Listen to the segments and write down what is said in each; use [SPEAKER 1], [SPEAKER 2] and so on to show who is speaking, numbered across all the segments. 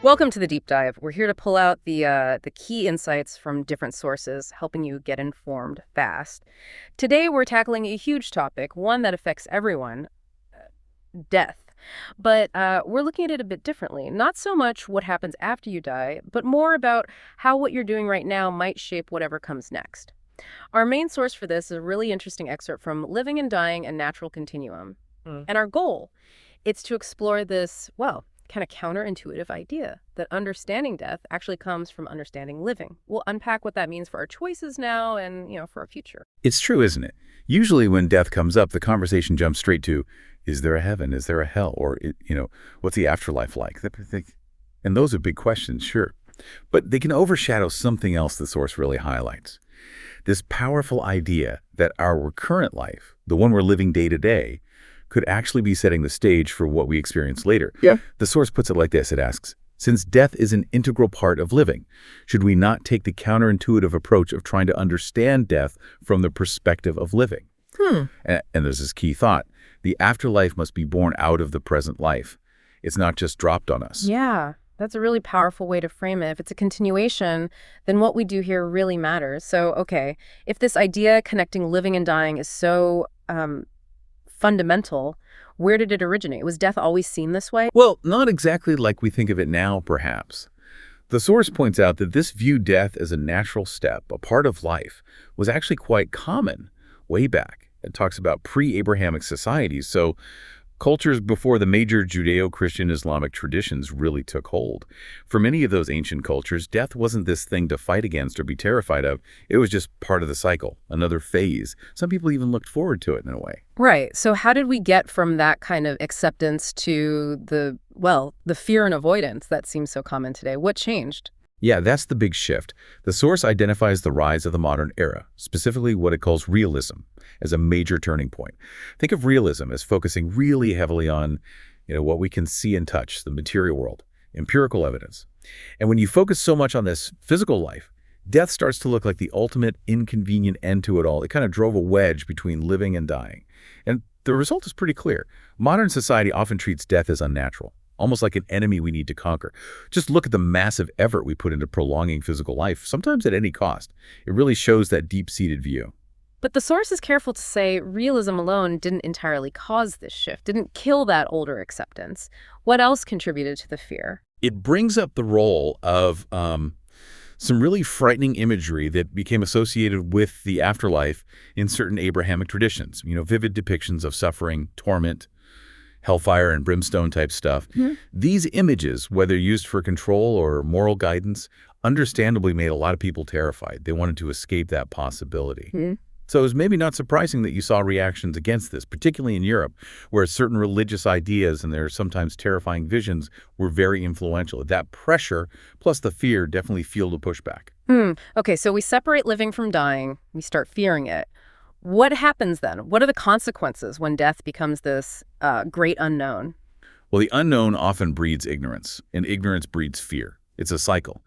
[SPEAKER 1] Welcome to the deep dive. We're here to pull out the key insights from different sources, helping you get informed fast. Today, we're tackling a huge topic, one that affects everyone, death. But we're looking at it a bit differently. Not so much what happens after you die, but more about how what you're doing right now might shape whatever comes next. Our main source for this is a really interesting excerpt from Living and Dying: A Natural Continuum. And our goal is to explore this, well, kind of counterintuitive idea that understanding death actually comes from understanding living. We'll unpack what that means for our choices now and, for our future.
[SPEAKER 2] It's true, isn't it? Usually when death comes up, the conversation jumps straight to, is there a heaven? Is there a hell? Or, what's the afterlife like? And those are big questions, sure. But they can overshadow something else the source really highlights. This powerful idea that our current life, the one we're living day to day, could actually be setting the stage for what we experience later.
[SPEAKER 3] Yeah.
[SPEAKER 2] The source puts it like this. It asks, since death is an integral part of living, should we not take the counterintuitive approach of trying to understand death from the perspective of living? And there's this key thought. The afterlife must be born out of the present life. It's not just dropped on us.
[SPEAKER 1] Yeah, that's a really powerful way to frame it. If it's a continuation, then what we do here really matters. So, okay, if this idea connecting living and dying is so fundamental, where did it originate? Was death always seen this way?
[SPEAKER 2] Well, not exactly like we think of it now, perhaps. The source points out that this view death as a natural step, a part of life, was actually quite common way back. It talks about pre-Abrahamic societies, so cultures before the major Judeo-Christian Islamic traditions really took hold. For many of those ancient cultures, death wasn't this thing to fight against or be terrified of. It was just part of the cycle, another phase. Some people even looked forward to it in a way.
[SPEAKER 1] Right. So how did we get from that kind of acceptance to the fear and avoidance that seems so common today? What changed?
[SPEAKER 2] Yeah, that's the big shift. The source identifies the rise of the modern era, specifically what it calls realism, as a major turning point. Think of realism as focusing really heavily on, what we can see and touch, the material world, empirical evidence. And when you focus so much on this physical life, death starts to look like the ultimate inconvenient end to it all. It kind of drove a wedge between living and dying. And the result is pretty clear. Modern society often treats death as unnatural, almost like an enemy we need to conquer. Just look at the massive effort we put into prolonging physical life, sometimes at any cost. It really shows that deep-seated view.
[SPEAKER 1] But the source is careful to say realism alone didn't entirely cause this shift, didn't kill that older acceptance. What else contributed to the fear?
[SPEAKER 2] It brings up the role of some really frightening imagery that became associated with the afterlife in certain Abrahamic traditions. Vivid depictions of suffering, torment, hellfire and brimstone type stuff. These images, whether used for control or moral guidance, understandably made a lot of people terrified. They wanted to escape that possibility. So it was maybe not surprising that you saw reactions against this, particularly in Europe, where certain religious ideas and their sometimes terrifying visions were very influential. That pressure, plus the fear, definitely fueled a pushback.
[SPEAKER 1] Okay, so we separate living from dying. We start fearing it. What happens then? What are the consequences when death becomes this great unknown?
[SPEAKER 2] Well, the unknown often breeds ignorance, and ignorance breeds fear. It's a cycle.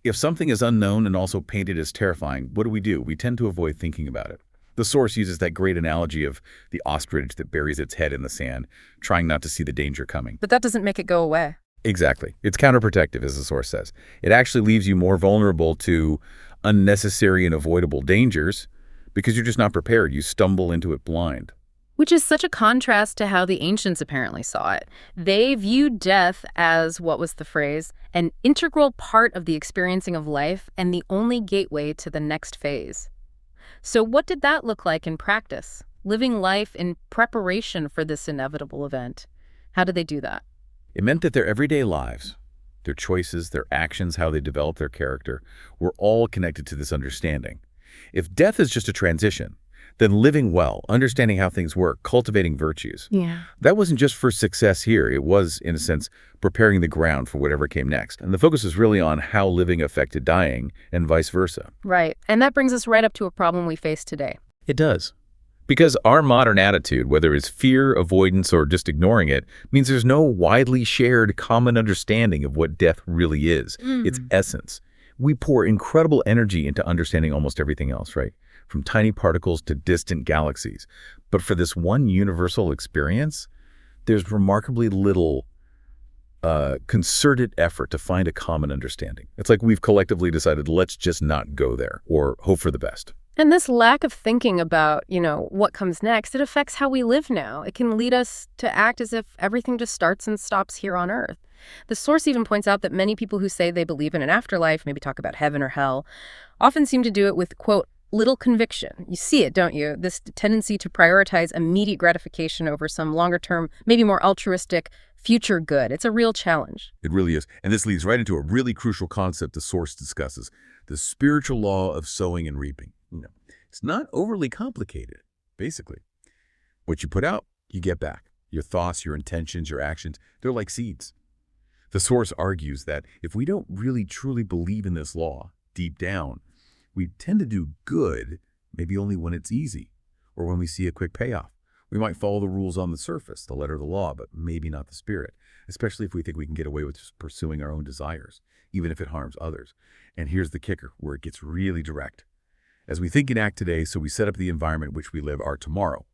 [SPEAKER 2] If something is unknown and also painted as terrifying, what do? We tend to avoid thinking about it. The source uses that great analogy of the ostrich that buries its head in the sand, trying not to see the danger coming.
[SPEAKER 1] But that doesn't make it go away.
[SPEAKER 2] Exactly. It's counterprotective, as the source says. It actually leaves you more vulnerable to unnecessary and avoidable dangers, because you're just not prepared. You stumble into it blind.
[SPEAKER 1] Which is such a contrast to how the ancients apparently saw it. They viewed death as, what was the phrase, an integral part of the experiencing of life and the only gateway to the next phase. So what did that look like in practice? Living life in preparation for this inevitable event. How did they do that?
[SPEAKER 2] It meant that their everyday lives, their choices, their actions, how they developed their character, were all connected to this understanding. If death is just a transition, then living well, understanding how things work, cultivating virtues. That wasn't just for success here. It was, in a sense, preparing the ground for whatever came next. And the focus is really on how living affected dying and vice versa.
[SPEAKER 1] Right. And that brings us right up to a problem we face today.
[SPEAKER 2] It does. Because our modern attitude, whether it's fear, avoidance, or just ignoring it, means there's no widely shared common understanding of what death really is, its essence. We pour incredible energy into understanding almost everything else, right? From tiny particles to distant galaxies. But for this one universal experience, there's remarkably little concerted effort to find a common understanding. It's like we've collectively decided, let's just not go there or hope for the best.
[SPEAKER 1] And this lack of thinking about, what comes next, it affects how we live now. It can lead us to act as if everything just starts and stops here on Earth. The source even points out that many people who say they believe in an afterlife, maybe talk about heaven or hell, often seem to do it with, quote, little conviction. You see it, don't you? This tendency to prioritize immediate gratification over some longer term, maybe more altruistic future good. It's a real challenge.
[SPEAKER 2] It really is. And this leads right into a really crucial concept the source discusses, the spiritual law of sowing and reaping. It's not overly complicated, basically. What you put out, you get back. Your thoughts, your intentions, your actions, they're like seeds. The source argues that if we don't really truly believe in this law deep down, we tend to do good maybe only when it's easy or when we see a quick payoff. We might follow the rules on the surface, the letter of the law, but maybe not the spirit, especially if we think we can get away with just pursuing our own desires, even if it harms others. And here's the kicker, where it gets really direct. As we think and act today, so we set up the environment in which we live our tomorrow,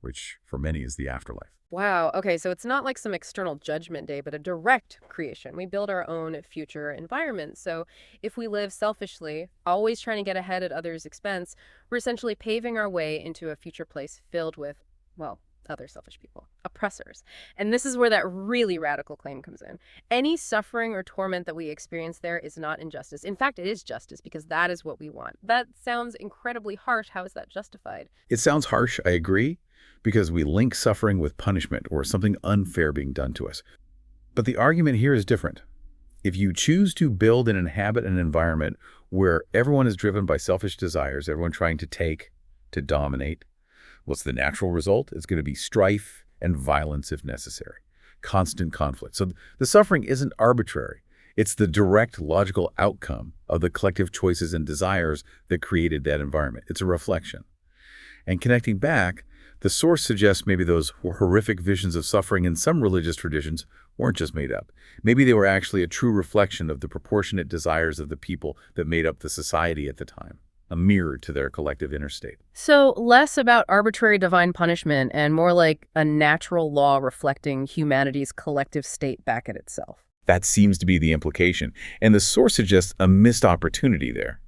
[SPEAKER 2] which for many is the afterlife.
[SPEAKER 1] Wow. Okay, so it's not like some external judgment day, but a direct creation. We build our own future environment. So if we live selfishly, always trying to get ahead at others' expense, we're essentially paving our way into a future place filled with, well, other selfish people, oppressors. And this is where that really radical claim comes in. Any suffering or torment that we experience there is not injustice. In fact, it is justice because that is what we want. That sounds incredibly harsh. How is that justified?
[SPEAKER 2] It sounds harsh, I agree, because we link suffering with punishment or something unfair being done to us. But the argument here is different. If you choose to build and inhabit an environment where everyone is driven by selfish desires, everyone trying to take, to dominate, what's the natural result? It's going to be strife and violence if necessary, constant conflict. So the suffering isn't arbitrary. It's the direct logical outcome of the collective choices and desires that created that environment. It's a reflection. And connecting back, the source suggests maybe those horrific visions of suffering in some religious traditions weren't just made up. Maybe they were actually a true reflection of the proportionate desires of the people that made up the society at the time, a mirror to their collective inner state.
[SPEAKER 1] So less about arbitrary divine punishment and more like a natural law reflecting humanity's collective state back at itself.
[SPEAKER 2] That seems to be the implication, and the source suggests a missed opportunity there.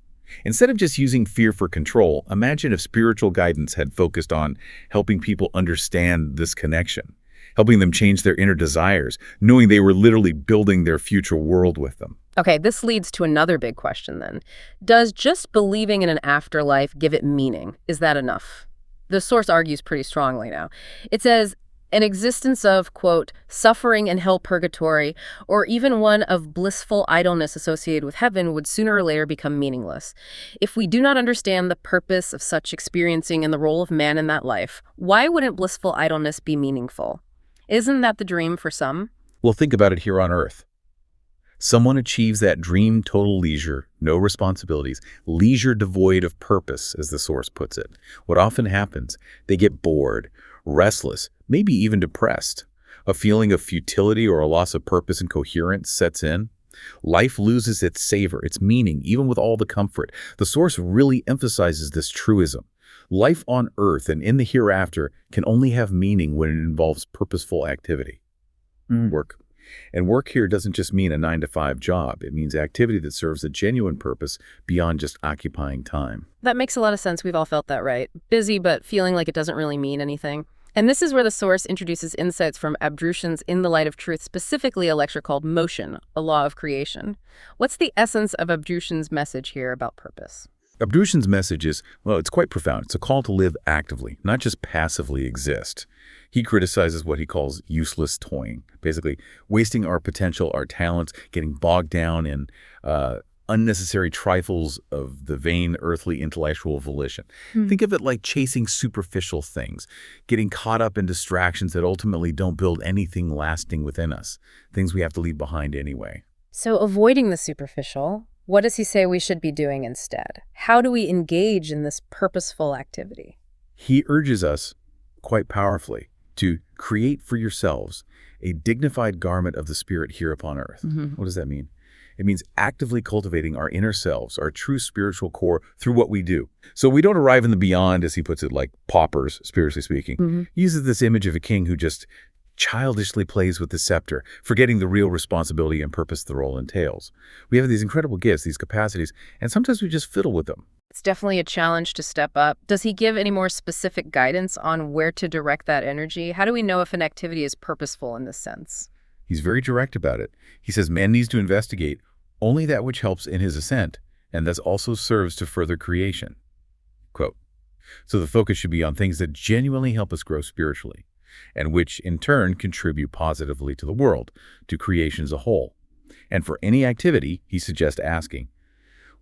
[SPEAKER 2] Instead of just using fear for control, imagine if spiritual guidance had focused on helping people understand this connection, helping them change their inner desires, knowing they were literally building their future world with them.
[SPEAKER 1] Okay, this leads to another big question then. Does just believing in an afterlife give it meaning? Is that enough? The source argues pretty strongly now. It says, an existence of, quote, suffering and hell purgatory, or even one of blissful idleness associated with heaven would sooner or later become meaningless. If we do not understand the purpose of such experiencing and the role of man in that life, why wouldn't blissful idleness be meaningful? Isn't that the dream for some?
[SPEAKER 2] Well, think about it here on Earth. Someone achieves that dream total leisure, no responsibilities, leisure devoid of purpose, as the source puts it. What often happens, they get bored, restless, maybe even depressed. A feeling of futility or a loss of purpose and coherence sets in. Life loses its savor, its meaning, even with all the comfort. The source really emphasizes this truism. Life on Earth and in the hereafter can only have meaning when it involves purposeful activity. Work. And work here doesn't just mean a 9-to-5 job. It means activity that serves a genuine purpose beyond just occupying time.
[SPEAKER 1] That makes a lot of sense. We've all felt that, right? Busy, but feeling like it doesn't really mean anything. And this is where the source introduces insights from Abdrusian's In the Light of Truth, specifically a lecture called Motion, a Law of Creation. What's the essence of Abdrusian's message here about purpose?
[SPEAKER 2] Abdrusian's message is, well, it's quite profound. It's a call to live actively, not just passively exist. He criticizes what he calls useless toying, basically wasting our potential, our talents, getting bogged down in unnecessary trifles of the vain earthly intellectual volition. Think of it like chasing superficial things, getting caught up in distractions that ultimately don't build anything lasting within us, things we have to leave behind anyway.
[SPEAKER 1] So avoiding the superficial, what does he say we should be doing instead? How do we engage in this purposeful activity?
[SPEAKER 2] He urges us, quite powerfully, to create for yourselves a dignified garment of the Spirit here upon earth. What does that mean? It means actively cultivating our inner selves, our true spiritual core through what we do. So we don't arrive in the beyond, as he puts it, like paupers, spiritually speaking. He uses this image of a king who just childishly plays with the scepter, forgetting the real responsibility and purpose the role entails. We have these incredible gifts, these capacities, and sometimes we just fiddle with them.
[SPEAKER 1] It's definitely a challenge to step up. Does he give any more specific guidance on where to direct that energy? How do we know if an activity is purposeful in this sense?
[SPEAKER 2] He's very direct about it. He says man needs to investigate only that which helps in his ascent, and thus also serves to further creation. Quote, so the focus should be on things that genuinely help us grow spiritually, and which in turn contribute positively to the world, to creation as a whole. And for any activity, he suggests asking,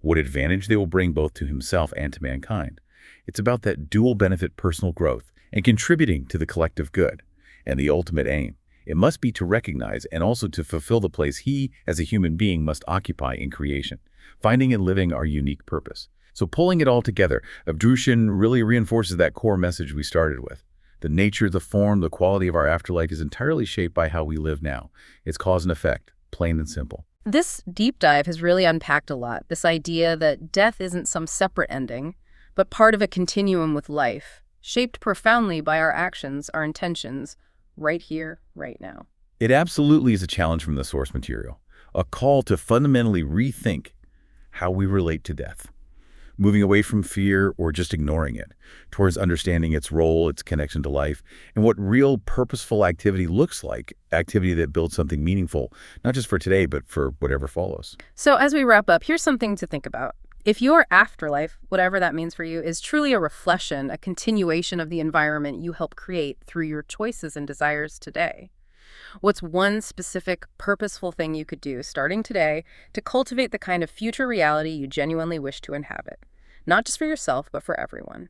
[SPEAKER 2] what advantage they will bring both to himself and to mankind. It's about that dual benefit personal growth and contributing to the collective good. And the ultimate aim, it must be to recognize and also to fulfill the place he, as a human being, must occupy in creation, finding and living our unique purpose. So pulling it all together, Abdrushin really reinforces that core message we started with. The nature, the form, the quality of our afterlife is entirely shaped by how we live now. It's cause and effect, plain and simple.
[SPEAKER 1] This deep dive has really unpacked a lot. This idea that death isn't some separate ending, but part of a continuum with life, shaped profoundly by our actions, our intentions, right here, right now.
[SPEAKER 2] It absolutely is a challenge from the source material, a call to fundamentally rethink how we relate to death, moving away from fear or just ignoring it, towards understanding its role, its connection to life, and what real purposeful activity looks like, activity that builds something meaningful, not just for today, but for whatever follows.
[SPEAKER 1] So as we wrap up, here's something to think about. If your afterlife, whatever that means for you, is truly a reflection, a continuation of the environment you help create through your choices and desires today, what's one specific, purposeful thing you could do starting today to cultivate the kind of future reality you genuinely wish to inhabit? Not just for yourself, but for everyone.